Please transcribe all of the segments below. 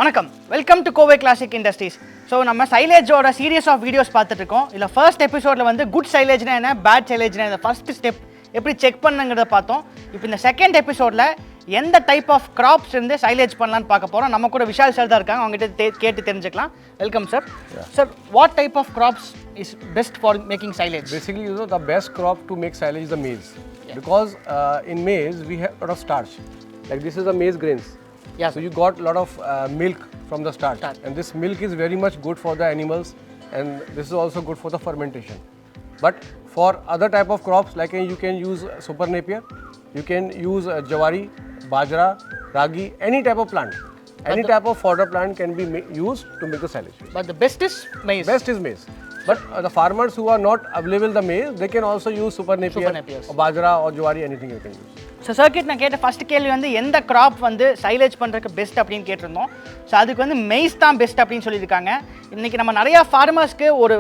வணக்கம், welcome to Kovai classic industries. So நம்ம சைலேஜோட serious of videos பார்த்துட்டு இருக்கோம். இல்லை ஃபர்ஸ்ட் எபிசோடில் வந்து குட் சைலேஜ்னா என்ன, பேட் சைலேஜ்னா இந்த ஃபர்ஸ்ட் ஸ்டெப் எப்படி செக் பண்ணுங்கிறத பார்த்தோம். இப்போ இந்த செகண்ட் எபிசோடில் எந்த டைப் ஆஃப் கிராப்ஸ் இருந்து சைலேஜ் பண்ணலான்னு பார்க்க போகிறோம். நம்ம கூட விஷால் சார் தான் இருக்காங்க, அவங்ககிட்ட கேட்டு தெரிஞ்சுக்கலாம். Welcome sir. Sir, what type of crops is best for making silage? Basically, the best crop to make silage is the maize. Yeah. Because in maize we have a lot of starch. Like this is the maize grains. Yeah. So you got a lot of milk from the starch. And this milk is very much good for the animals, and this is also good for the fermentation. But for other type of crops, like you can use super napier, you can use jawari, bajra, ragi, any type of plant. Any type of fodder plant can be used to make the silage. But the best is maize. Best is maize. But the farmers who are not available the maize, they can also use super napier, or bajra or jawari, anything you can use. So circuit நான் கேட்ட first கேள்வி வந்து எந்த graph வந்து silage பண்ணுறதுக்கு best அப்படின்னு கேட்டிருந்தோம். So அதுக்கு வந்து மெய்ஸ் தான் பெஸ்ட் அப்படின்னு சொல்லியிருக்காங்க. இன்றைக்கி நம்ம நிறையா ஃபார்மர்ஸ்க்கு ஒரு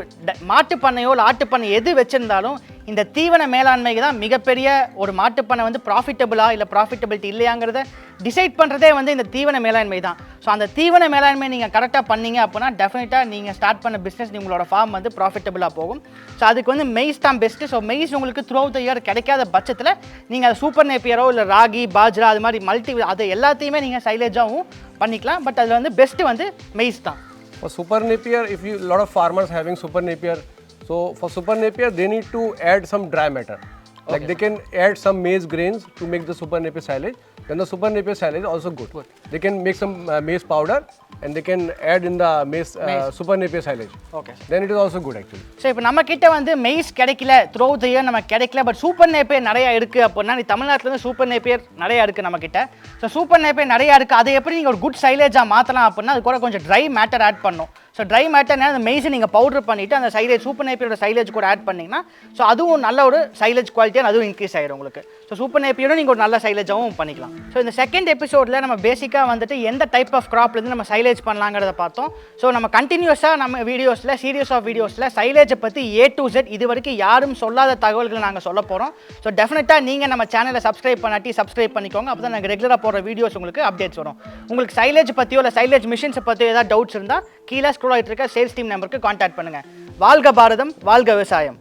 மாட்டு பண்ணையோ இல்லை ஆட்டு பண்ணை எது வச்சுருந்தாலும் இந்த தீவன மேலாண்மைக்கு தான் மிகப்பெரிய ஒரு மாட்டுப்பண்ணை வந்து ப்ராஃபிட்டபுளா இல்லை ப்ராஃபிட்டபிலிட்டி இல்லையாங்கிறத டிசைட் பண்ணுறதே வந்து இந்த தீவன மேலாண்மை தான். ஸோ அந்த தீவன மேலாண்மை நீங்கள் கரெக்டாக பண்ணீங்க அப்படின்னா டெஃபினட்டாக நீங்கள் ஸ்டார்ட் பண்ண பிஸ்னஸ் உங்களோட ஃபார்ம் வந்து ப்ராஃபிட்டபுளாக போகும். ஸோ அதுக்கு வந்து மெய்ஸ் தான் பெஸ்ட்டு. ஸோ மெய்ஸ் உங்களுக்கு த்ரூ அவுட் த இயர் கிடைக்காத பட்சத்தில் நீங்கள் அதை சூப்பர் நேப்பியரோ இல்லை ராகி, பாஜ்ரா அது மாதிரி மல்டி அது எல்லாத்தையுமே நீங்கள் சைலேஜாகவும் பண்ணிக்கலாம். பட் அதில் வந்து பெஸ்ட்டு வந்து மெய்ஸ் தான். For super napier, if you lot of farmers having super napier, so for super napier they need to add some dry matter. Like they can add some maize grains to make the super napier silage. Then the super napier silage is also good. They can make some maize powder and they can add in the maize. Super napier silage. Okay. Then it is also good actually. So இப்போ நம்ம கிட்ட வந்து maize கிடைக்கல, through the year நம்ம கிடைக்கல, but super Napier நிறையா இருக்குது அப்படின்னா நீ தமிழ்நாட்டிலேருந்து சூப்பர் நேப்பியர் நிறையா இருக்குது நம்மக்கிட்ட. ஸோ சூப்பர் நேப்பியர் நிறையா இருக்குது, அதை எப்படி நீங்கள் ஒரு குட் சைலேஜாக மாற்றலாம் அப்படின்னா அது கூட கொஞ்சம் ட்ரை மேட்டர் ஆட் பண்ணணும். ஸோ ட்ரை மேட்டர்னா அந்த மெய்ஸை நீங்கள் பவுடர் பண்ணிவிட்டு அந்த சைலேஜ் சூப்பர் நேப்பியரோட சைலேஜ் கூட ஆட் பண்ணிங்கன்னா ஸோ அதுவும் நல்ல ஒரு சைலேஜ் குவாலிட்டியாக அதுவும் இன்க்ரீஸ் ஆகிடும் உங்களுக்கு. ஸோ சூப்பர் நேப்பியரோட நீங்கள் ஒரு நல்ல சைலேஜாகவும் பண்ணிக்கலாம். ஸோ இந்த செகண்ட் எபிசோடில் நம்ம பேசிக்காக வந்துட்டு எந்த டைப் ஆஃப் கிராப்லேருந்து நம்ம சைலேஜ் பண்ணலாங்கிறத பார்த்தோம். ஸோ நம்ம கண்டினியூஸாக நம்ம வீடியோஸில் சீரியஸ் ஆஃப் வீடியோஸில் சைலேஜை பற்றி A to Z இது வரைக்கும் யாரும் சொல்லாத தகவல்களை நாங்கள் சொல்ல போகிறோம். ஸோ டெஃபினட்டாக நீங்கள் நம்ம சேனலை சப்ஸ்கிரைப் பண்ணாட்டி சப்ஸ்கிரைப் பண்ணிக்கோங்க. அப்போ தான் நாங்கள் ரெகுலராக போகிற வீடியோஸ் உங்களுக்கு அப்டேட்ஸ் வரும். உங்களுக்கு சைலேஜ் பற்றியோ இல்லை சைலேஜ் மிஷின்ஸை பற்றியோ ஏதாவது டவுட்ஸ் இருந்தால் கீழே ஸ்க்ரோல் ஆகிட்டு இருக்க சேல்ஸ் டீம் நம்பருக்கு கான்டாக்ட் பண்ணுங்கள். வாழ்க பாரதம், வாழ்க விவசாயம்.